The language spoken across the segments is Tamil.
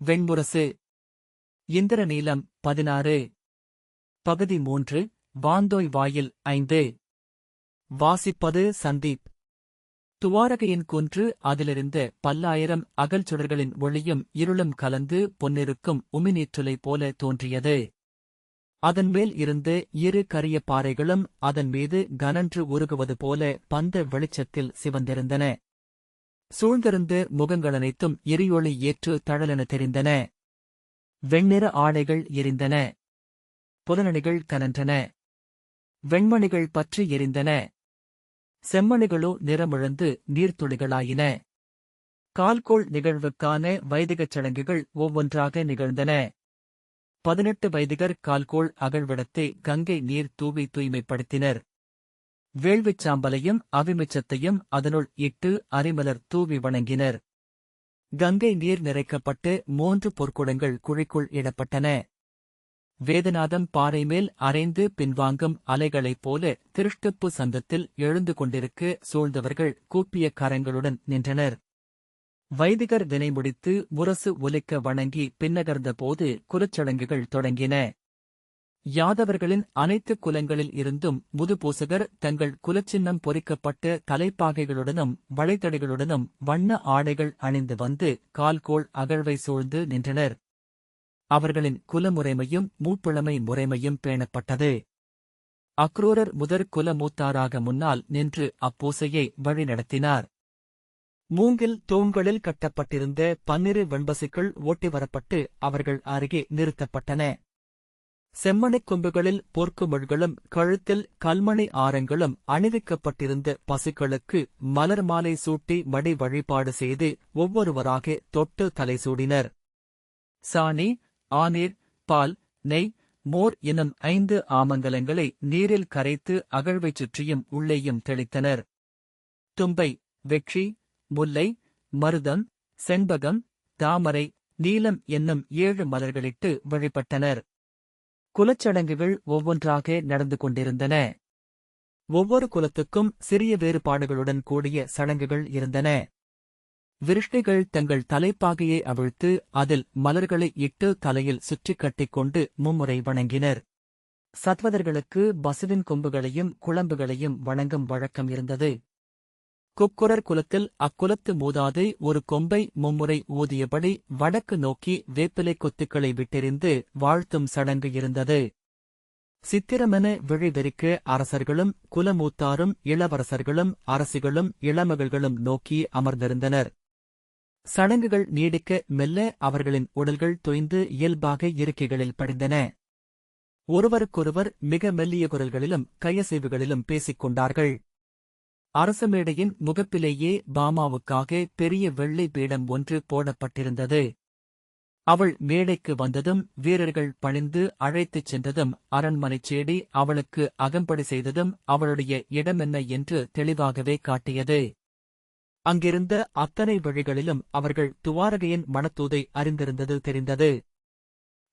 வெண்முரசு. இந்திரநீலம் 16. பகுதி 3. வாந்தோய் வாயில் 5. வாசிப்பது சந்தீப். துவாரகையின் குன்று, அதிலிருந்த பல்லாயிரம் அகல்சுடர்களின் ஒளியும் இருளும் கலந்து பொன்னிருக்கும் உமிநீற்றுலை போல தோன்றியது. அதன்மேல் இருந்த இரு கரிய பாறைகளும் அதன் மீது கனன்று உருகுவது போல பந்த வெளிச்சத்தில் சிவந்திருந்தன. சூழ்ந்திருந்த முகங்களனைத்தும் எரியொளி ஏற்று தழலென தெரிந்தன. வெண்ணிற ஆடைகள் எரிந்தன. புலனணிகள் கனன்றன. வெண்மணிகள் பற்றி எரிந்தன. செம்மணிகளோ நிறமிழந்து நீர்த்துளிகளாயின. கால்கோள் நிகழ்வுக்கான வைதிகச் சடங்குகள் ஒவ்வொன்றாக நிகழ்ந்தன. 18 வைதிகர் கால்கோள் அகழ்விடத்தை கங்கை நீர் தூவி தூய்மைப்படுத்தினர். வேள்விச்சாம்பலையும் அவிமிச்சத்தையும் அதனுள் இட்டு அரிமலர் தூவி வணங்கினர். கங்கை நீர் நிறைக்கப்பட்டு 3 பொற்குடங்கள் குழிக்குள் இடப்பட்டன. வேதநாதம் பாறைமேல் அரைந்து பின்வாங்கும் அலைகளைப் போல திருஷ்டப்பு சந்தத்தில் எழுந்து கொண்டிருக்க சூழ்ந்தவர்கள் கூப்பிய கரங்களுடன் நின்றனர். வைதிகர் வினை முடித்து முரசு ஒலிக்க வணங்கி பின்னகர்ந்த போது குலச்சடங்குகள் தொடங்கின. யாதவர்களின் அனைத்து குலங்களில் இருந்தும் முதுபூசகர் தங்கள் குலச்சின்னம் பொறிக்கப்பட்ட தலைப்பாகைகளுடனும் வளைத்தடிகளுடனும் வண்ண ஆடைகள் அணிந்து வந்து கால்கோள் அகழ்வை சூழ்ந்து நின்றனர். அவர்களின் குலமுறைமையும் மூப்பிழமை முறைமையும் பேணப்பட்டது. அக்ரூரர் முதற் குல மூத்தாராக முன்னால் நின்று அப்பூசையை வழிநடத்தினார். மூங்கில் தூண்களில் கட்டப்பட்டிருந்த 12 வெண்பசுக்கள் ஓட்டி வரப்பட்டு அவர்கள் அருகே நிறுத்தப்பட்டன. செம்மணிக் கொம்புகளில் பொற்குமிழ்களும் கழுத்தில் கல்மணி ஆரங்களும் அணிவிக்கப்பட்டிருந்த பசுக்களுக்கு மலர் மாலை சூட்டி மடி வழிபாடு செய்து ஒவ்வொருவராக தொட்டு தலை சூடினர். சாணி, ஆநீர், பால், நெய், மோர் எனும் 5 ஆமங்கலங்களை நீரில் கரைத்து அகழ்வைச் சுற்றியும் உள்ளேயும் தெளித்தனர். தும்பை, வெற்றி, முல்லை, மருதம், செண்பகம், தாமரை, நீலம் என்னும் 7 மலர்களிட்டு வழிபட்டனர். குலச்சடங்குகள் ஒவ்வொன்றாக நடந்து கொண்டிருந்தன. ஒவ்வொரு குலத்துக்கும் சிறிய வேறுபாடுகளுடன் கூடிய சடங்குகள் இருந்தன. விருஷ்டிகள் தங்கள் தலைப்பாகையை அவிழ்த்து அதில் மலர்களை இட்டு தலையில் சுற்றிக் கட்டிக்கொண்டு மும்முறை வணங்கினர். சத்வதர்களுக்கு பசுவின் கொம்புகளையும் குளம்புகளையும் வணங்கும் வழக்கம் இருந்தது. குக்குரர் குலத்தில் அக்குலத்து மூதாதை ஒரு கொம்பை மும்முறை ஊதியபடி வடக்கு நோக்கி வேப்பிலை கொத்துக்களை விட்டெறிந்து வாழ்த்தும் சடங்கு இருந்தது. சித்திரமென விழிவெறிக்க அரசர்களும் குலமூத்தாரும் இளவரசர்களும் அரசிகளும் இளமகள்களும் நோக்கி அமர்ந்திருந்தனர். சடங்குகள் நீடிக்க மெல்ல அவர்களின் உடல்கள் தொய்ந்து இயல்பாக இருக்கைகளில் படிந்தன. ஒருவருக்கொருவர் மிக மெல்லிய குரல்களிலும் கையசைவுகளிலும் பேசிக் கொண்டார்கள். அரசமேடையின் முகப்பிலேயே பாமாவுக்காக பெரிய வெள்ளை பீடம் ஒன்று போடப்பட்டிருந்தது. அவள் மேடைக்கு வந்ததும் வீரர்கள் பணிந்து அழைத்துச் சென்றதும் அரண்மனைச் சேடி அவளுக்கு அகம்படி செய்ததும் அவளுடைய இடமென்ன என்று தெளிவாகவே காட்டியது. அங்கிருந்த அத்தனை வழிகளிலும் அவர்கள் துவாரகையின் மணத்தூதை அறிந்திருந்தது தெரிந்தது.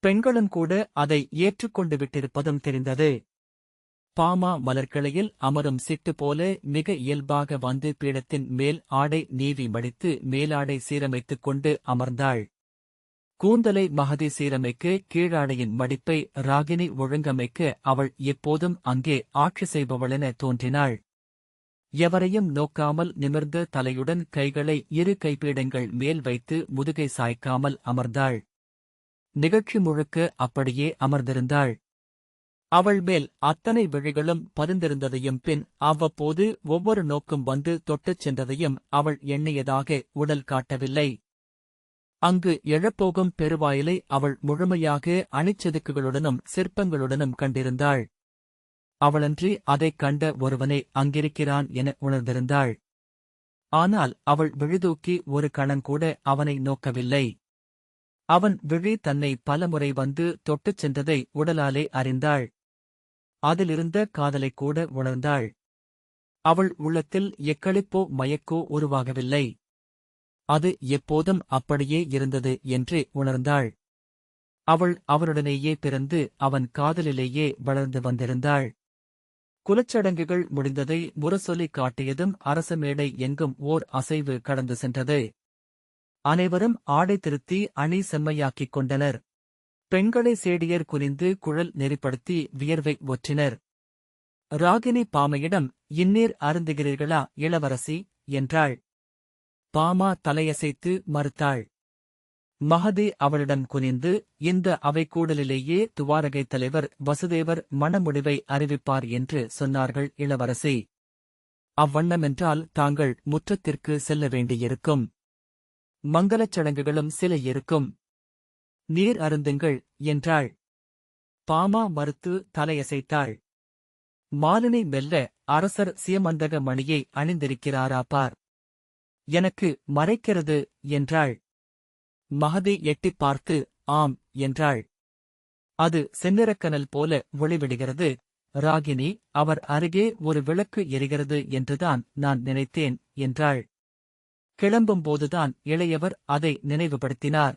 பெண்களும் கூட அதை ஏற்றுக்கொண்டு விட்டிருப்பதும் தெரிந்தது. பாமா மலர்கிளையில் அமரும் சிட்டு போல மிக இயல்பாக வந்து பீடத்தின் மேல் ஆடை நீவி மடித்து மேலாடை சீரமைத்துக் கொண்டு அமர்ந்தாள். கூந்தலை மகதி சீரமைக்க கீழாடையின் மடிப்பை ராகினி ஒழுங்கமைக்க அவள் எப்போதும் அங்கே ஆட்சி செய்பவளென தோன்றினாள். எவரையும் நோக்காமல் நிமிர்ந்த தலையுடன் கைகளை 2 கைப்பீடங்கள் மேல் வைத்து முதுகை சாய்க்காமல் அமர்ந்தாள். நிகழ்ச்சி முழுக்க அப்படியே அமர்ந்திருந்தாள். அவள் மேல் அத்தனை விழிகளும் பதிந்திருந்ததையும் பின் அவ்வப்போது ஒவ்வொரு நோக்கும் வந்து தொட்டுச் சென்றதையும் அவள் எண்ணியதாக உடல் காட்டவில்லை. அங்கு எழப்போகும் பெருவாயிலை அவள் முழுமையாக அணிச்செதுக்குகளுடனும் சிற்பங்களுடனும் கண்டிருந்தாள். அவளன்றி அதைக் கண்ட ஒருவனே அங்கிருக்கிறான் என உணர்ந்திருந்தாள். ஆனால் அவள் விழிதூக்கி ஒரு கணங்கூட அவனை நோக்கவில்லை. அவன் விழி தன்னை பலமுறை வந்து தொட்டுச் சென்றதை உடலாலே அறிந்தாள். அதிலிருந்த காதலைக் கூட உணர்ந்தாள். அவள் உள்ளத்தில் எக்களிப்போ மயக்கோ உருவாகவில்லை. அது எப்போதும் அப்படியே இருந்தது என்றே உணர்ந்தாள். அவள் அவனுடனேயே பிறந்து அவன் காதலிலேயே வளர்ந்து வந்திருந்தாள். குலச்சடங்குகள் முடிந்ததை முரசொலி காட்டியதும் அரசமேடை எங்கும் ஓர் அசைவு கடந்து சென்றது. அனைவரும் ஆடை திருத்தி அணி செம்மையாக்கிக் கொண்டனர். பெண்களை சேடியர் குனிந்து குழல் நெறிப்படுத்தி வியர்வை ஒற்றினர். ராகினி பாமையிடம், "இந்நீர் அருந்துகிறீர்களா இளவரசி?" என்றாள். பாமா தலையசைத்து மறுத்தாள். மகதி அவளிடம் குனிந்து, "இந்த அவைக்கூடலிலேயே துவாரகைத் தலைவர் வசுதேவர் மணமுடிவை அறிவிப்பார் என்று சொன்னார்கள் இளவரசி. அவ்வண்ணமென்றால் தாங்கள் முற்றத்திற்கு செல்ல வேண்டியிருக்கும். மங்கலச் சடங்குகளும் சில இருக்கும். நீர் அருந்துங்கள்" என்றாள். பாமா மறுத்து தலையசைத்தாள். மாலினி மெல்ல, "அரசர் சியமந்தக மணியை அணிந்திருக்கிறாரா பார். எனக்கு மறைக்கிறது" என்றாள். மகதி எட்டிப் பார்த்து, "ஆம்" என்றாள். "அது செந்நிறக்கனல் போல ஒளிவிடுகிறது. ராகினி, அவர் அருகே ஒரு விளக்கு எரிகிறது என்றுதான் நான் நினைத்தேன்" என்றாள். கிளம்பும்போதுதான் இளையவர் அதை நினைவுபடுத்தினார்.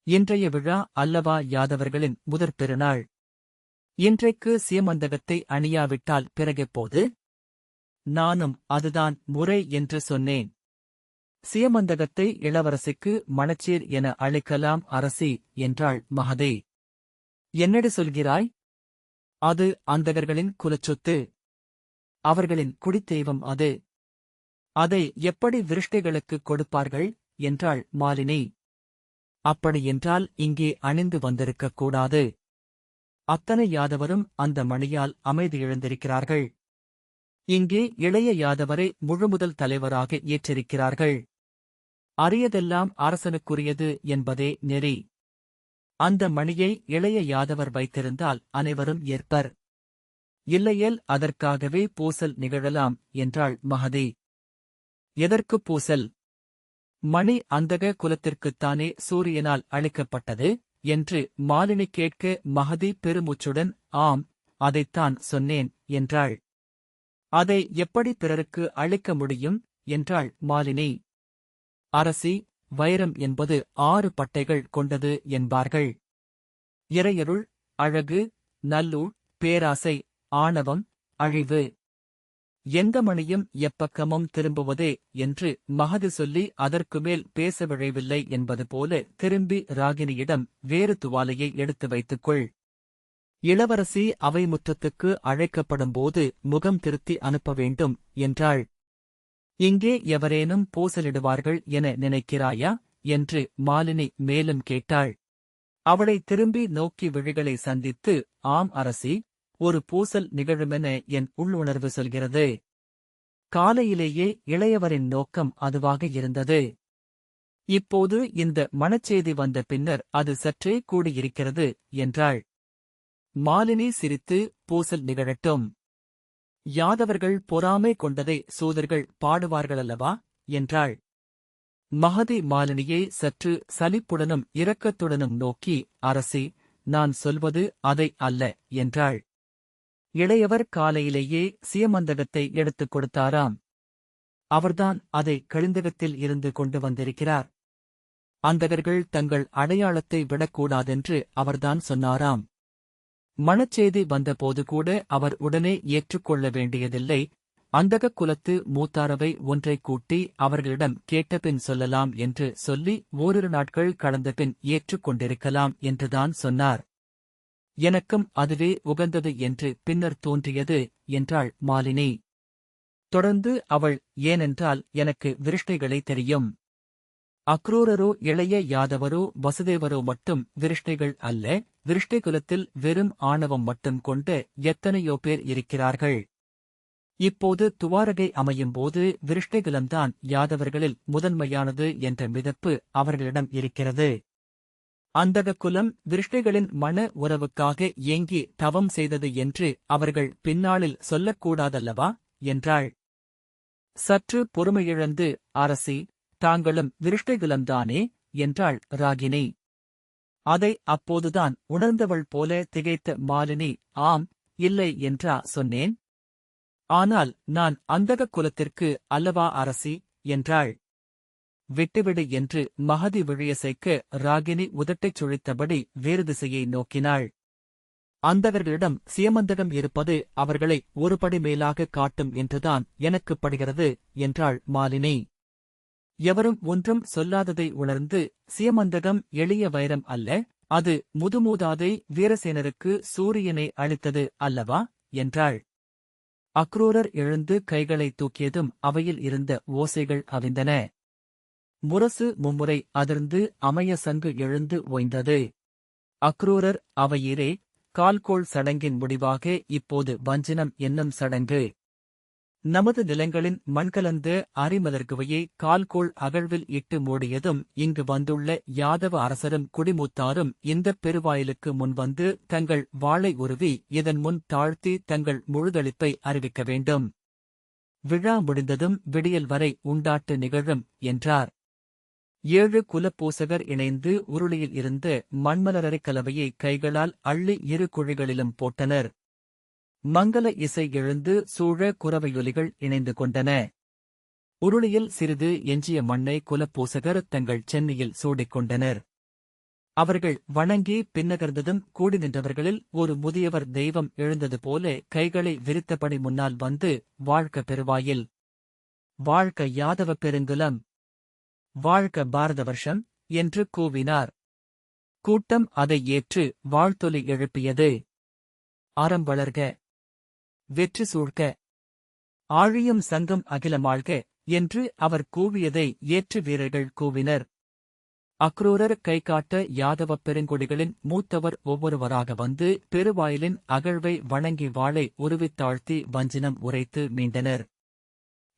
இன்றைய விழா அல்லவா யாதவர்களின் முதற் பெருநாள். இன்றைக்கு சீமந்தகத்தை அணியாவிட்டால் பிறகெப்போது? நானும் அதுதான் முறை என்று சொன்னேன். சீமந்தகத்தை இளவரசிக்கு மணச்சீர் என அழைக்கலாம் அரசி என்றாள் மகதி. "என்னடி சொல்கிறாய்? அது அந்தகர்களின் குலச்சொத்து. அவர்களின் குடித்தெய்வம் அது. அதை எப்படி விருஷ்டைகளுக்குக் கொடுப்பார்கள்?" என்றாள் மாலினி. "அப்படியென்றால் இங்கே அணிந்து வந்திருக்கக் கூடாது. அத்தனை யாதவரும் அந்த மணியால் அமைதியிழந்திருக்கிறார்கள். இங்கே இளைய யாதவரை முழுமுதல் தலைவராக ஏற்றிருக்கிறார்கள். அரியதெல்லாம் அரசனுக்குரியது என்பதே நெறி. அந்த மணியை இளைய யாதவர் வைத்திருந்தால் அனைவரும் ஏற்பர். இல்லையேல் அதற்காகவே பூசல் நிகழலாம்" என்றாள் மகதி. "எதற்குப் பூசல்? மணி அந்தக குலத்திற்குத்தானே சூரியனால் அளிக்கப்பட்டது" என்று மாலினி கேட்க மகதி பெருமூச்சுடன், "ஆம், அதைத்தான் சொன்னேன்" என்றாள். "அதை எப்படி பிறருக்கு அளிக்க முடியும்?" என்றாள் மாலினி. "அரசி, வைரம் என்பது 6 பட்டைகள் கொண்டது என்பார்கள். இறையருள், அழகு, நல்லூழ், பேராசை, ஆணவம், அழிவு. எந்த மணியும் எப்பக்கமும் திரும்புவதே" என்று மகதி சொல்லி அதற்குமேல் பேச விழைவில்லை என்பது போல திரும்பி ராகினியிடம், "வேறு துவாலையை எடுத்து வைத்துக்கொள். இளவரசி அவை முற்றத்துக்கு அழைக்கப்படும்போது முகம் திருத்தி அனுப்ப வேண்டும்" என்றாள். "இங்கே எவரேனும் பூசலிடுவார்கள் என நினைக்கிறாயா?" என்று மாலினி மேலும் கேட்டாள். அவளை திரும்பி நோக்கி விழிகளை சந்தித்து, "ஆம் அரசி, ஒரு பூசல் நிகழுமென என் உள்ளுணர்வு சொல்கிறது. காலையிலேயே இளையவரின் நோக்கம் அதுவாக இருந்தது. இப்போது இந்த மணச்செய்தி வந்த பின்னர் அது சற்றே கூடியிருக்கிறது" என்றாள். மாலினி சிரித்து, "பூசல் நிகழட்டும். யாதவர்கள் பொறாமை கொண்டதை சூதர்கள் பாடுவார்களல்லவா" என்றாள். மகதி மாலினியை சற்று சலிப்புடனும் இரக்கத்துடனும் நோக்கி, "அரசி, நான் சொல்வது அதை அல்ல" என்றாள். "இளையவர் காலையிலேயே சியமந்தகத்தை எடுத்துக் கொடுத்தாராம். அவர்தான் அதை கழிந்தகத்தில் இருந்து கொண்டு வந்திருக்கிறார். அந்தகர்கள் தங்கள் அடையாளத்தை விடக்கூடாதென்று அவர்தான் சொன்னாராம். மணச்செய்தி வந்தபோது கூட அவர் உடனே ஏற்றுக்கொள்ள வேண்டியதில்லை. அந்தகக் குலத்து மூத்தாரவை ஒன்றைக் கூட்டி அவர்களிடம் கேட்டபின் சொல்லலாம் என்று சொல்லி ஓரிரு நாட்கள் கடந்தபின் ஏற்றுக்கொண்டிருக்கலாம் என்றுதான் சொன்னார். எனக்கும் அதுவே உகந்தது என்று பின்னர் தோன்றியது" என்றாள் மாலினி. தொடர்ந்து அவள், "ஏனென்றால் எனக்கு விருஷ்டைகளே தெரியும். அக்ரூரரோ இளைய யாதவரோ வசுதேவரோ மட்டும் விருஷ்டைகள் அல்ல. விருஷ்டை குலத்தில் வெறும் ஆணவம் மட்டும் கொண்ட எத்தனையோ பேர் இருக்கிறார்கள். இப்போது துவாரகை அமையும்போது விருஷ்டைகுலம்தான் யாதவர்களில் முதன்மையானது என்ற மிதப்பு அவர்களிடம் இருக்கிறது. அந்தகக் குலம் விருஷ்டைகளின் மன உறவுக்காக ஏங்கி தவம் செய்தது என்று அவர்கள் பின்னாளில் சொல்லக்கூடாதல்லவா" என்றாள். சற்று பொறுமையிழந்து, "அரசி, தாங்களும் விருஷ்டைகுலம்தானே?" என்றாள் ராகினி. அதை அப்போதுதான் உணர்ந்தவள் போல திகைத்த மாலினி, "ஆம், இல்லை என்றா சொன்னேன்? ஆனால் நான் அந்தகக் குலத்திற்கு அல்லவா அரசி" என்றாள். "விட்டுவிடு" என்று மகதி விழியசைக்க ராகினி உதட்டைச் சுழித்தபடி வேறு திசையை நோக்கினாள். "அந்தகர்களிடம் சியமந்தகம் இருப்பது அவர்களை ஒருபடி மேலாக காட்டும் என்றுதான் எனக்குப் படுகிறது" என்றாள் மாலினி. எவரும் ஒன்றும் சொல்லாததை உணர்ந்து, சியமந்தகம் எளிய வைரம் அல்ல, அது முதுமூதாதை வீரசேனருக்கு சூரியனை அளித்தது அல்லவா என்றாள். அக்ரூரர் எழுந்து கைகளை தூக்கியதும் அவையில் இருந்த ஓசைகள் அவிழ்ந்தன. முரசு மும்முறை அதிர்ந்து அமைய சங்கு எழுந்து ஓய்ந்தது. அக்ரூரர் அவையீரே, கால்கோள் சடங்கின் முடிவாக இப்போது வஞ்சினம் என்னும் சடங்கு. நமது நிலங்களின் மண்கலந்த அரிமலர்குவையை கால்கோள் அகழ்வில் இட்டு மூடியதும் இங்கு வந்துள்ள யாதவ அரசரும் குடிமூத்தாரும் இந்தப் பெருவாயிலுக்கு முன்வந்து தங்கள் வாளை உருவி இதன் முன் தாழ்த்தி தங்கள் முழுதளிப்பை அறிவிக்க வேண்டும். விழா முடிந்ததும் விடியல் வரை உண்டாட்டு நிகழும் என்றார். 7 குலப்பூசகர் இணைந்து உருளியில் இருந்த மண்மலரரைக் கலவையை கைகளால் அள்ளி 2 குழிகளிலும் போட்டனர். மங்கல இசை எழுந்து சூழ குரவையொலிகள் இணைந்து கொண்டன. உருளியில் சிறிது எஞ்சிய மண்ணை குலப்பூசகர் தங்கள் சென்னியில் சூடிக்கொண்டனர். அவர்கள் வணங்கி பின்னகர்ந்ததும் கூடி நின்றவர்களில் ஒரு முதியவர் தெய்வம் எழுந்தது போல கைகளை விரித்தபடி முன்னால் வந்து, வாழ்க பெருவாயில், வாழ்க யாதவ பெருங்குலம், வாழ்க பாரத வருஷம் என்று கூவினார். கூட்டம் அதை ஏற்று வாழ்த்தொலி எழுப்பியது. அறம் வளர்க, வெற்றி சூழ்க, ஆழியும் சங்கம் அகிலமாழ்க என்று அவர் கூவியதை ஏற்று வீரர்கள் கூவினர். அக்ரூரர் கைகாட்ட யாதவப் பெருங்கொடிகளின் மூத்தவர் ஒவ்வொருவராக வந்து பெருவாயிலின் அகழ்வை வணங்கி வாளை உருவித் தாழ்த்தி வஞ்சினம் உரைத்து மீண்டனர்.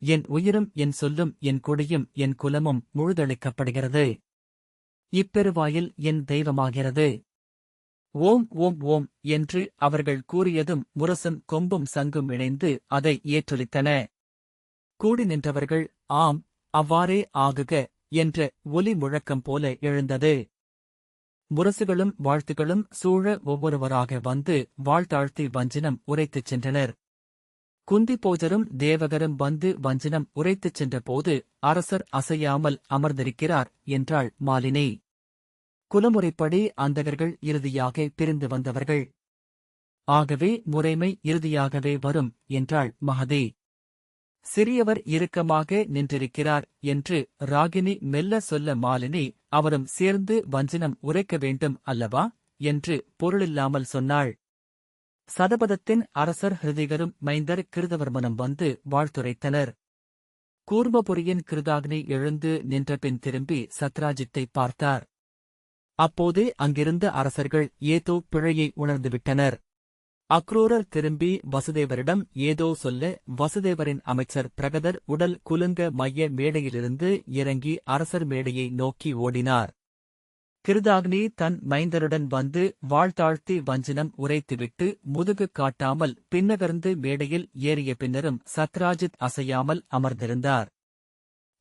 என் உயிரும் என் சொல்லும் என் கொடியும் என் குலமும் முழுதளிக்கப்படுகிறது. இப்பெருவாயில் என் தெய்வமாகிறது. ஓம் ஓம் ஓம் என்று அவர்கள் கூறியதும் முரசும் கொம்பும் சங்கும் இணைந்து அதை ஏற்றொலித்தன. கூடி நின்றவர்கள் ஆம், அவ்வாறே ஆகுக என்ற ஒலி முழக்கம் போல எழுந்தது. முரசுகளும் வாழ்த்துகளும் சூழ ஒவ்வொருவராக வந்து வாழ்த்தாழ்த்தி வஞ்சினம் உரைத்துச் சென்றனர். குந்திபோஜரும் தேவகரும் வந்து வஞ்சினம் உரைத்துச் சென்றபோது அரசர் அசையாமல் அமர்ந்திருக்கிறார் என்றாள் மாலினி. குலமுறைப்படி அந்தகர்கள் இறுதியாக பிரிந்து வந்தவர்கள். ஆகவே முறைமை இறுதியாகவே வரும் என்றாள் மகதி. சிறியவர் இறுக்கமாக நின்றிருக்கிறார் என்று ராகினி மெல்ல சொல்ல மாலினி அவரும் சேர்ந்து வஞ்சினம் உரைக்க வேண்டும் அல்லவா என்று பொருளில்லாமல் சொன்னாள். சதபதத்தின் அரசர் ஹிருதிகரும் மைந்தர் கிருதவர்மனும் வந்து வாழ்த்துரைத்தனர். கூர்மபுரியின் கிருதாக்னி எழுந்து நின்றபின் திரும்பி சத்ராஜித்தை பார்த்தார். அப்போதே அங்கிருந்த அரசர்கள் ஏதோ பிழையை உணர்ந்துவிட்டனர். அக்ரூரர் திரும்பி வசுதேவரிடம் ஏதோ சொல்ல வசுதேவரின் அமைச்சர் பிரகதர் உடல் குலுங்க மைய மேடையிலிருந்து இறங்கி அரசர் மேடையை நோக்கி ஓடினார். கிருதாக்னி தன் மைந்தருடன் வந்து வாழ்த்தாழ்த்தி வஞ்சினம் உரைத்துவிட்டு முதுகு காட்டாமல் பின்னகர்ந்து மேடையில் ஏறிய பின்னரும் சத்ராஜித் அசையாமல் அமர்ந்திருந்தார்.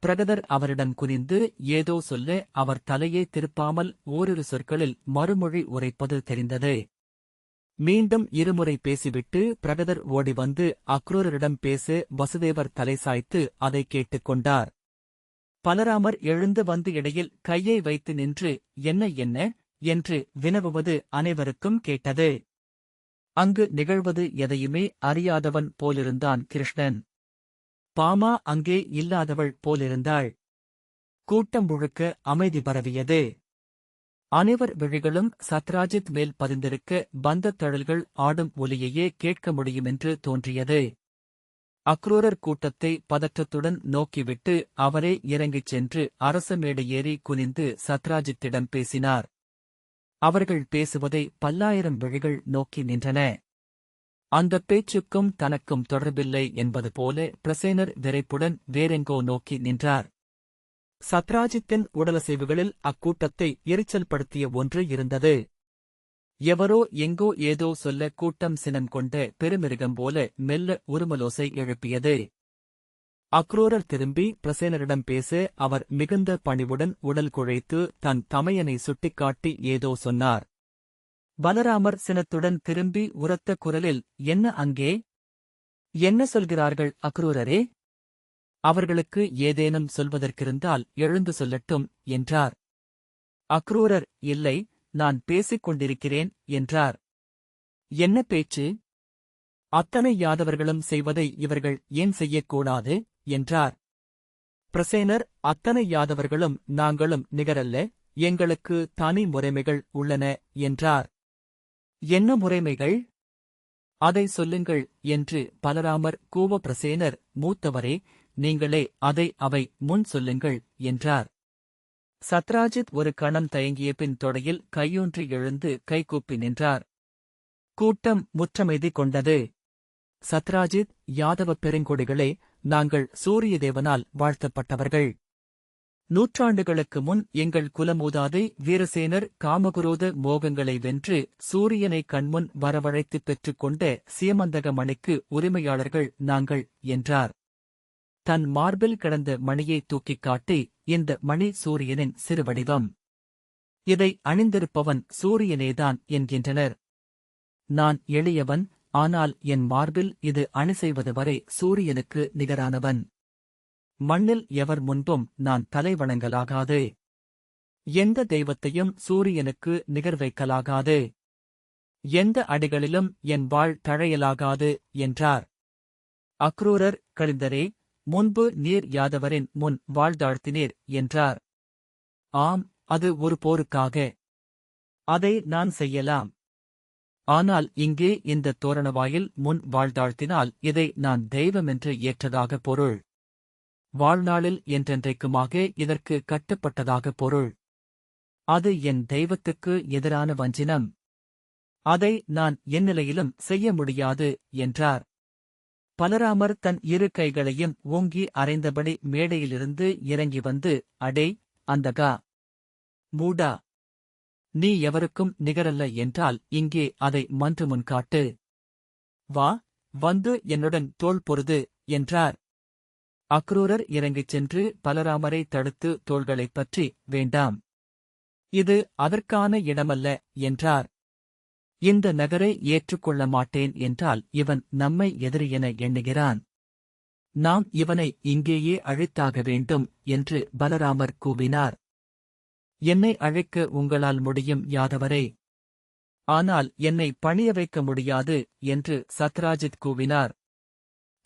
பிரகதர் அவரிடம் குனிந்து ஏதோ சொல்ல அவர் தலையை திருப்பாமல் ஓரிரு சொற்களில் மறுமொழி உரைப்பது தெரிந்தது. மீண்டும் இருமுறை பேசிவிட்டு பிரகதர் ஓடி வந்து அக்ரூரரிடம் பேச வசுதேவர் தலை சாய்த்து அதை கேட்டுக்கொண்டார். பலராமர் எழுந்து வந்து இடையில் கையை வைத்து நின்று என்ன என்ன என்று வினவுவது அனைவருக்கும் கேட்டது. அங்கு நிகழ்வது எதையுமே அறியாதவன் போலிருந்தான் கிருஷ்ணன். பாமா அங்கே இல்லாதவள் போலிருந்தாள். கூட்டம் முழுக்க அமைதி பரவியது. அனைவர் விழிகளும் சத்ராஜித் மேல் பதிந்திருக்க பந்தத் தழல்கள் ஆடும் ஒலியையே கேட்க முடியுமென்று தோன்றியது. அக்ரூரர் கூட்டத்தை பதற்றத்துடன் நோக்கிவிட்டு அவரே இறங்கிச் சென்று அரச மேடையேறி குனிந்து சத்ராஜித்திடம் பேசினார். அவர்கள் பேசுவதை பல்லாயிரம் விழிகள் நோக்கி நின்றன. அந்தப் பேச்சுக்கும் தனக்கும் தொடர்பில்லை என்பது போல பிரசேனர் விரைப்புடன் வேறெங்கோ நோக்கி நின்றார். சத்ராஜித்தின் உடலசைவுகளில் அக்கூட்டத்தை எரிச்சல்படுத்திய ஒன்று இருந்தது. எவரோ எங்கோ ஏதோ சொல்ல கூட்டம் சினம் கொண்ட பெருமிருகம் போல மெல்ல உருமலோசை எழுப்பியது. அக்ரூரர் திரும்பி பிரசேனரிடம் பேச அவர் மிகுந்த பணிவுடன் உடல் குழைத்து தன் தமையனை சுட்டிக்காட்டி ஏதோ சொன்னார். பலராமர் சினத்துடன் திரும்பி உரத்த குரலில் என்ன அங்கே? என்ன சொல்கிறார்கள் அக்ரூரரே? அவர்களுக்கு ஏதேனும் சொல்வதற்கிருந்தால் எழுந்து சொல்லட்டும் என்றார். அக்ரூரர் இல்லை, நான் பேசிக் கொண்டிருக்கிறேன் என்றார். என்ன பேச்சு? அத்தனை யாதவர்களும் செய்வதை இவர்கள் ஏன் செய்யக்கூடாது என்றார். பிரசேனர், அத்தனை யாதவர்களும் நாங்களும் நிகரல்ல, எங்களுக்கு தனி முறைமைகள் உள்ளன என்றார். என்ன முறைமைகள்? அதை சொல்லுங்கள் என்று பலராமர் கூவ பிரசேனர், மூத்தவரே, நீங்களே அதை அவை முன் சொல்லுங்கள் என்றார். சத்ராஜித் ஒரு கணம் தயங்கிய பின் தொடையில் கையூன்றி எழுந்து கைகூப்பி நின்றார். கூட்டம் முற்றமைதி கொண்டது. சத்ராஜித், யாதவ பெருங்கொடிகளே, நாங்கள் சூரிய தேவனால் வாழ்த்தப்பட்டவர்கள். நூற்றாண்டுகளுக்கு முன் எங்கள் குலமூதாதை வீரசேனர் காமகுரோத மோகங்களை வென்று சூரியனை கண்முன் வரவழைத்துப் பெற்றுக்கொண்ட சீமந்தக மணிக்கு உரிமையாளர்கள் நாங்கள் என்றார். தன் மார்பில் கிடந்த மணியை தூக்கிக் காட்டி, இந்த மணி சூரியனின் சிறுவடிவம். இதை அணிந்திருப்பவன் சூரியனேதான் என்கின்றனர். நான் எளியவன், ஆனால் என் மார்பில் இது அணி செய்வது வரை சூரியனுக்கு நிகரானவன். மண்ணில் எவர் முன்பும் நான் தலை வணங்கலாகாது. எந்த தெய்வத்தையும் சூரியனுக்கு நிகர் வைக்கலாகாது. எந்த அடிகளிலும் என் வாழ் தழையலாகாது என்றார். அக்ரூரர், கழிந்தரே, முன்பு நீர் யாதவரின் முன் வாழ்தாழ்த்தினீர் என்றார். ஆம், அது ஒரு போருக்காக. அதை நான் செய்யலாம். ஆனால் இங்கே இந்த தோரணவாயில் முன் வாழ்தாழ்த்தினால் இதை நான் தெய்வமென்று ஏற்றதாக பொருள். வாழ்நாளில் என்றென்றைக்குமாக இதற்கு கட்டுப்பட்டதாக பொருள். அது என் தெய்வத்துக்கு எதிரான வஞ்சினம். அதை நான் என் நிலையிலும் செய்ய முடியாது என்றார். பலராமர் தன் இரு கைகளையும் ஓங்கி அறைந்தபடி மேடையிலிருந்து இறங்கி வந்து, அடே அந்தகா, மூடா, நீ எவருக்கும் நிகரல்ல என்றால் இங்கே அதை மன்று முன் காட்டு. வா, வந்து என்னுடன் தோள் பொருது என்றார். அக்ரூரர் இறங்கிச் சென்று பலராமரை தடுத்து தோள்களைப் பற்றி, வேண்டாம், இது அதற்கான இடமல்ல என்றார். இந்த நகரை ஏற்றுக்கொள்ள மாட்டேன் என்றால் இவன் நம்மை எதிரியென எண்ணுகிறான். நாம் இவனை இங்கேயே அழித்தாக வேண்டும் என்று பலராமர் கூவினார். என்னை அழைக்க உங்களால் முடியும் யாதவரே. ஆனால் என்னை பணிய வைக்க முடியாது என்று சத்ராஜித் கூவினார்.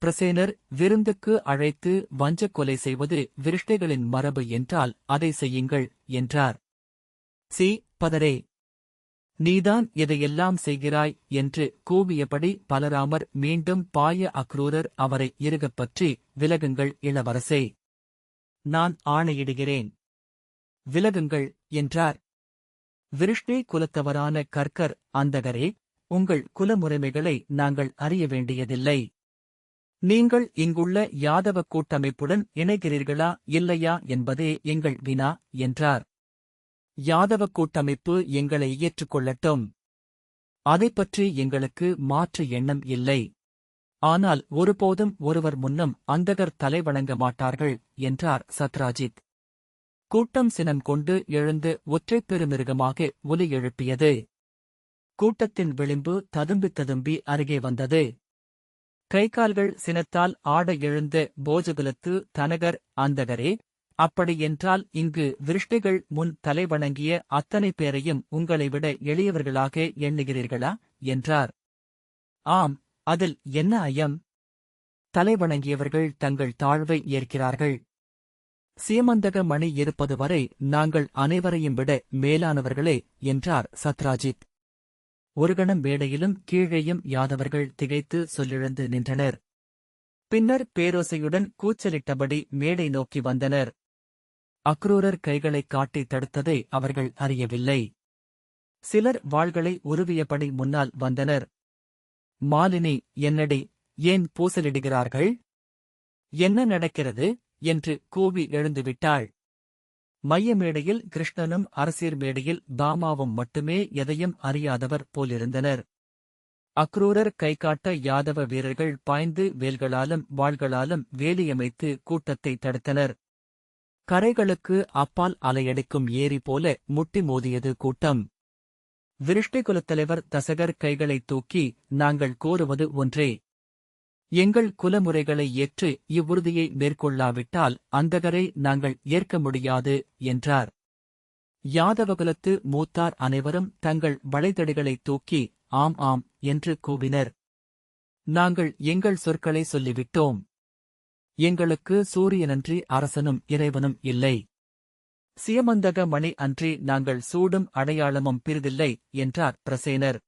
பிரசேனர், விருந்துக்கு அழைத்து வஞ்சக் கொலை செய்வது விருஷ்டைகளின் மரபு என்றால் அதை செய்யுங்கள் என்றார். சி பதரே, நீதான் இதையெல்லாம் செய்கிறாய் என்று கூவியபடி பலராமர் மீண்டும் பாய அக்ரூரர் அவரை இறுகப் பற்றி, விலகுங்கள் இளவரசே, நான் ஆணையிடுகிறேன், விலகுங்கள் என்றார். விருஷ்டை குலத்தவரான கர்கர், அந்தகரே, உங்கள் குலமுறைமைகளை நாங்கள் அறிய வேண்டியதில்லை. நீங்கள் இங்குள்ள யாதவ கூட்டமைப்புடன் இணைகிறீர்களா இல்லையா என்பதே எங்கள் வினா என்றார். யாதவ கூட்டமைப்பு எங்களை ஏற்றுக்கொள்ளட்டும். அதைப்பற்றி எங்களுக்கு மாற்று எண்ணம் இல்லை. ஆனால் ஒருபோதும் ஒருவர் முன்னும் அந்தகர் தலை வணங்க மாட்டார்கள் என்றார் சத்ராஜித். கூட்டம் சினம் கொண்டு எழுந்து ஒற்றைப் பெருமிருகமாக ஒலி எழுப்பியது. கூட்டத்தின் விளிம்பு ததும்பி ததும்பி அருகே வந்தது. கைகால்கள் சினத்தால் ஆட எழுந்த போஜகுலத்து தனகர், அந்தகரே, அப்படியென்றால் இங்கு விருஷ்டிகள் முன் தலைவணங்கிய அத்தனை பேரையும் உங்களை விட எளியவர்களாக எண்ணுகிறீர்களா என்றார். ஆம், அதில் என்ன ஐயம்? தலைவணங்கியவர்கள் தங்கள் தாழ்வை ஏற்கிறார்கள். சீமந்தக மணி இருப்பது வரை நாங்கள் அனைவரையும் விட மேலானவர்களே என்றார் சத்ராஜித். ஒரு கணம் மேடையிலும் கீழேயும் யாதவர்கள் திகைத்து சொல்லிழந்து நின்றனர். பின்னர் பேரோசையுடன் கூச்சலிட்டபடி மேடை நோக்கி வந்தனர். அக்ரூரர் கைகளைக் காட்டி தடுத்ததை அவர்கள் அறியவில்லை. சிலர் வாள்களை உருவியபடி முன்னால் வந்தனர். மாலினி, என்னடி, ஏன் பூசலிடுகிறார்கள்? என்ன நடக்கிறது என்று கூவி எழுந்துவிட்டாள். மைய மேடையில் கிருஷ்ணனும் அரசியர் மேடையில் பாமாவும் மட்டுமே எதையும் அறியாதவர் போலிருந்தனர். அக்ரூரர் கைகாட்ட யாதவ வீரர்கள் பாய்ந்து வேல்களாலும் வாள்களாலும் வேலியமைத்து கூட்டத்தை தடுத்தனர். கரைகளுக்கு அப்பால் அலையடிக்கும் ஏரி போல முட்டி மோதியது கூட்டம். விருஷ்டி குலத்தலைவர் தசகர் கைகளைத் தூக்கி, நாங்கள் கோருவது ஒன்றே. எங்கள் குலமுறைகளை ஏற்று இவ்வுறுதியை மேற்கொள்ளாவிட்டால் அந்தகரை நாங்கள் ஏற்க முடியாது என்றார். யாதவகுலத்து மூத்தார் அனைவரும் தங்கள் வளைதடிகளைத் தூக்கி, ஆம் ஆம் என்று கூவினர். நாங்கள் எங்கள் சொற்களை சொல்லிவிட்டோம். எங்களுக்கு சூரியனன்றி அரசனும் இறைவனும் இல்லை. சியமந்தக மணி அன்றி நாங்கள் சூடும் அடையாளமும் பிறிதில்லை என்றார் பிரசேனர்.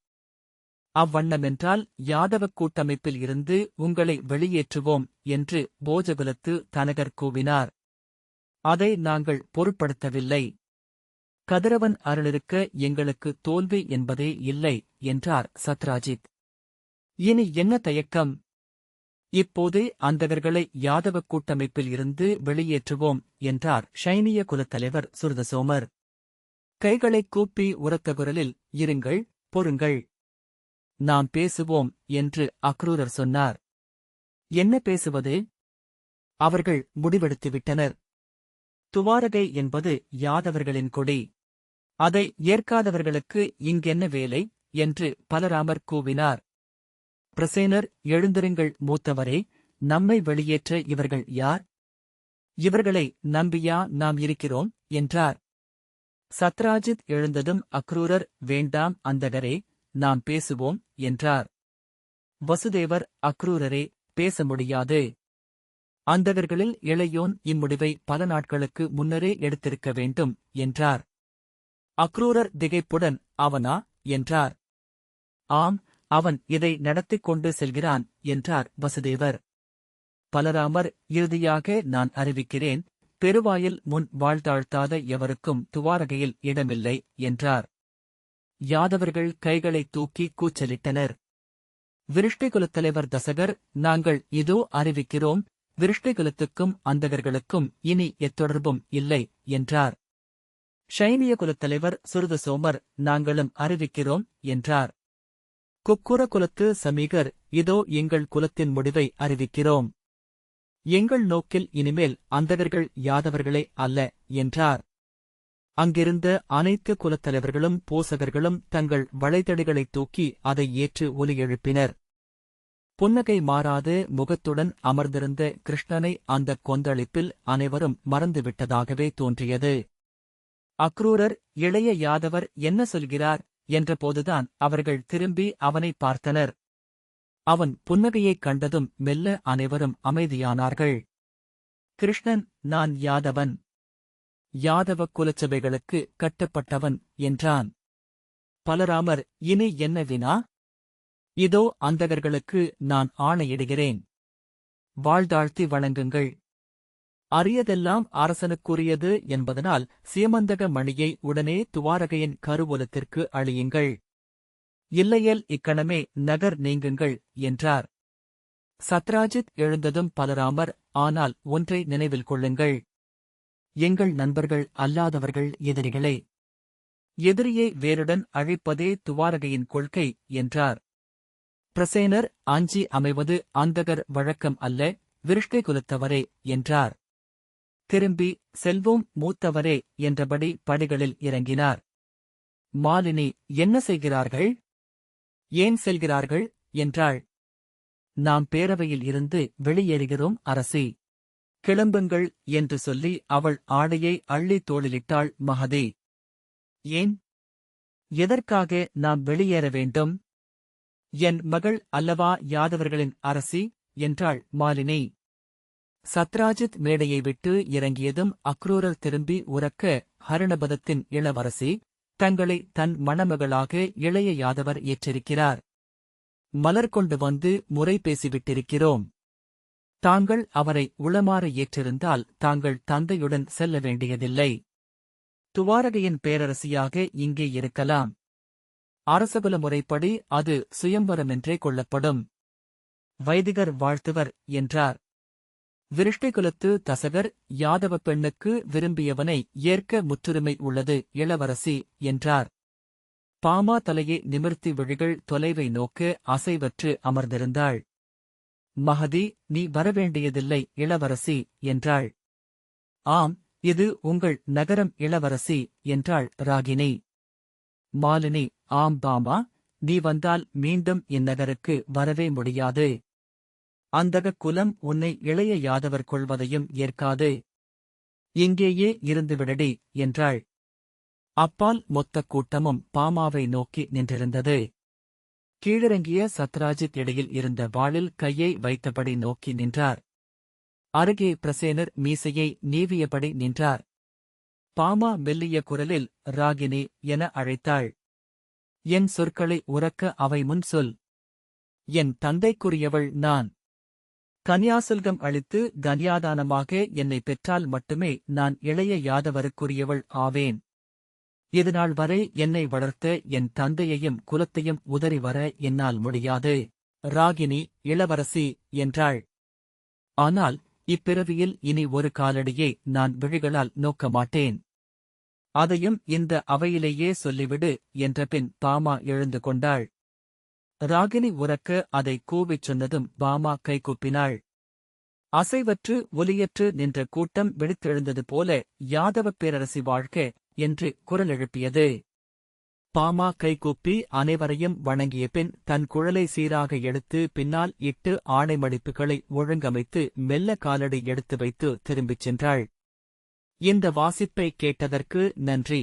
அவ்வண்ணமென்றால் யாதவக் கூட்டமைப்பில் இருந்து உங்களை வெளியேற்றுவோம் என்று போஜகுலத்து தனகர் கூவினார். அதை நாங்கள் பொருட்படுத்தவில்லை. கதிரவன் அருளிருக்க எங்களுக்கு தோல்வி என்பதே இல்லை என்றார் சத்ராஜித். இனி என்ன தயக்கம்? இப்போதே அந்தகர்களை யாதவக் கூட்டமைப்பில் இருந்து வெளியேற்றுவோம் என்றார் ஷைனிய குலத்தலைவர் சுருதசோமர். கைகளைக் கூப்பி உரத்த குரலில், இருங்கள், பொறுங்கள், நாம் பேசுவோம் என்று அக்ரூரர் சொன்னார். என்ன பேசுவது? அவர்கள் முடிவெடுத்துவிட்டனர். துவாரகை என்பது யாதவர்களின் கொடி. அதை ஏற்காதவர்களுக்கு இங்கென்ன வேலை என்று பலராமர் கூவினார். பிரசேனர், எழுந்திருங்கள் மூத்தவரே, நம்மை வெளியேற்ற இவர்கள் யார்? இவர்களை நம்பியா நாம் இருக்கிறோம் என்றார். சத்ராஜித் எழுந்ததும் அக்ரூரர், வேண்டாம் அந்தகரே, நாம் பேசுவோம் என்றார். வசுதேவர், அக்ரூரரே, பேச முடியாது. அந்தகர்களில் இளையோன் இம்முடிவை பல நாட்களுக்கு முன்னரே எடுத்திருக்க வேண்டும் என்றார். அக்ரூரர் திகைப்புடன், அவனா என்றார். ஆம், அவன் இதை நடத்திக் கொண்டு செல்கிறான் என்றார் வசுதேவர். பலராமர், இறுதியாக நான் அறிவிக்கிறேன், பெருவாயில் முன் வாழ்த்தாழ்த்தாத எவருக்கும் துவாரகையில் இடமில்லை என்றார். யாதவர்கள் கைகளைத் தூக்கி கூச்சலிட்டனர். விருஷ்டிகுலத் தசகர், நாங்கள் இதோ அறிவிக்கிறோம், விருஷ்டிகுலத்துக்கும் அந்தகர்களுக்கும் இனி எத்தொடர்பும் இல்லை என்றார். ஷைனிய குலத்தலைவர் சுருதசோமர், நாங்களும் அறிவிக்கிறோம் என்றார். குக்குர குலத்து சமீகர், இதோ எங்கள் குலத்தின் முடிவை அறிவிக்கிறோம். எங்கள் நோக்கில் இனிமேல் அந்தகர்கள் யாதவர்களே அல்ல என்றார். அங்கிருந்த அனைத்து குலத்தலைவர்களும் போசகர்களும் தங்கள் வளைதடிகளைத் தூக்கி அதை ஏற்று ஒலி எழுப்பினர். புன்னகை மாறாது முகத்துடன் அமர்ந்திருந்த கிருஷ்ணனை அந்தக் கொந்தளிப்பில் அனைவரும் மறந்துவிட்டதாகவே தோன்றியது. அக்ரூரர், இளைய யாதவர் என்ன சொல்கிறார் என்றபோதுதான் அவர்கள் திரும்பி அவனை பார்த்தனர். அவன் புன்னகையைக் கண்டதும் மெல்ல அனைவரும் அமைதியானார்கள். கிருஷ்ணன், நான் யாதவன், யாதவ குலச்சபைகளுக்கு கட்டப்பட்டவன் என்றான். பலராமர், இனி என்ன வினா? இதோ அந்தகர்களுக்கு நான் ஆணையிடுகிறேன். வாழ்தாழ்த்தி வணங்குங்கள். அரியதெல்லாம் அரசனுக்குரியது என்பதனால் சீமந்தக மணியை உடனே துவாரகையின் கருவூலத்திற்கு அழியுங்கள். இல்லையேல் இக்கணமே நகர் நீங்குங்கள் என்றார். சத்ராஜித் எழுந்ததும் பலராமர், ஆனால் ஒன்றை நினைவில் கொள்ளுங்கள், எங்கள் நண்பர்கள் அல்லாதவர்கள் எதிரிகளே. எதிரியை வேருடன் அழிப்பதே துவாரகையின் கொள்கை என்றார். பிரசேனர், அஞ்சி அமைவது அந்தகர் வழக்கம் அல்ல, விருஷ்டை குலத்தவரே என்றார். திரும்பி, செல்வோம் மூத்தவரே என்றபடி படிகளில் இறங்கினார். மாலினி, என்ன செய்கிறார்கள்? ஏன் செல்கிறார்கள் என்றாள். நாம் பேரவையில் இருந்து வெளியேறுகிறோம் அரசி. கிளம்புங்கள் என்று சொல்லி அவள் ஆடையை அள்ளி தோளிலிட்டாள் மகதி. ஏன்? எதற்காக நாம் வெளியேற வேண்டும்? என் மகள் அல்லவா யாதவர்களின் அரசி என்றாள் மாலினி. சத்ராஜித் மேடையை விட்டு இறங்கியதும் அக்ரூரர் திரும்பி உரக்க, ஹரிணபதத்தின் இளவரசி, தங்களை தன் மணமகளாக இளைய யாதவர் ஏற்றிருக்கிறார். மலர் கொண்டு வந்து முறை பேசிவிட்டிருக்கிறோம். தாங்கள் அவரை உளமாற ஏற்றிருந்தால் தாங்கள் தந்தையுடன் செல்ல வேண்டியதில்லை. துவாரகையின் பேரரசியாக இங்கே இருக்கலாம். அரசகுல முறைப்படி அது சுயம்பரமென்றே கொள்ளப்படும். வைதிகர் வாழ்த்துவர் என்றார். விருஷ்டிகுலத்து தசகர், யாதவ பெண்ணுக்கு விரும்பியவனை ஏற்க முற்றுரிமை உள்ளது இளவரசி என்றார். பாமா தலையை நிமிர்த்தி விழிகள் தொலைவை நோக்க அசைவற்று அமர்ந்திருந்தாள். மகதி, நீ வரவேண்டியதில்லை இளவரசி என்றாள். ஆம், இது உங்கள் நகரம் இளவரசி என்றாள் ராகினி. மாலினி, ஆம் பாமா, நீ வந்தால் மீண்டும் இந்நகருக்கு வரவே முடியாது. அந்தகக் குலம் உன்னை இளைய யாதவர் கொள்வதையும் ஏற்காது. இங்கேயே இருந்துவிடடி என்றாள். அப்பால் மொத்தக் கூட்டமும் பாமாவை நோக்கி நின்றிருந்தது. கீழிறங்கிய சத்ராஜித் இடையில் இருந்த வாளில் கையை வைத்தபடி நோக்கி நின்றார். அருகே பிரசேனர் மீசையை நீவியபடி நின்றார். பாமா மெல்லிய குரலில் ராகினி என அழைத்தாள். என் சொற்களை உரக்க அவை முன் சொல். என் தந்தைக்குரியவள் நான். கன்யாசுல்கம் அளித்து கன்யாதானமாக என்னை பெற்றால் மட்டுமே நான் இளைய யாதவருக்குரியவள் ஆவேன். இதுநாள் வரை என்னை வளர்த்த என் தந்தையையும் குலத்தையும் உதறி வர என்னால் முடியாது. ராகினி இளவரசி என்றாள். ஆனால் இப்பிறவியில் இனி ஒரு காலடியை நான் விழிகளால் நோக்க மாட்டேன். அதையும் இந்த அவையிலேயே சொல்லிவிடு என்றபின் பாமா எழுந்து கொண்டாள். ராகினி உரக்க அதை கூவிச் சொன்னதும் பாமா கைகூப்பினாள். அசைவற்று ஒலியற்று நின்ற கூட்டம் வெடித்தெழுந்தது போல யாதவப் பேரரசி வாழ்க என்று குரல் எழுப்பியது. பாமா கைகூப்பி அனைவரையும் வணங்கிய பின் தன் குழலை சீராக எடுத்து பின்னால் இட்டு ஆணைமடிப்புகளை ஒழுங்கமைத்து மெல்ல காலடி எடுத்து வைத்து திரும்பிச் சென்றாள். இந்த வாசிப்பை கேட்டதற்கு நன்றி.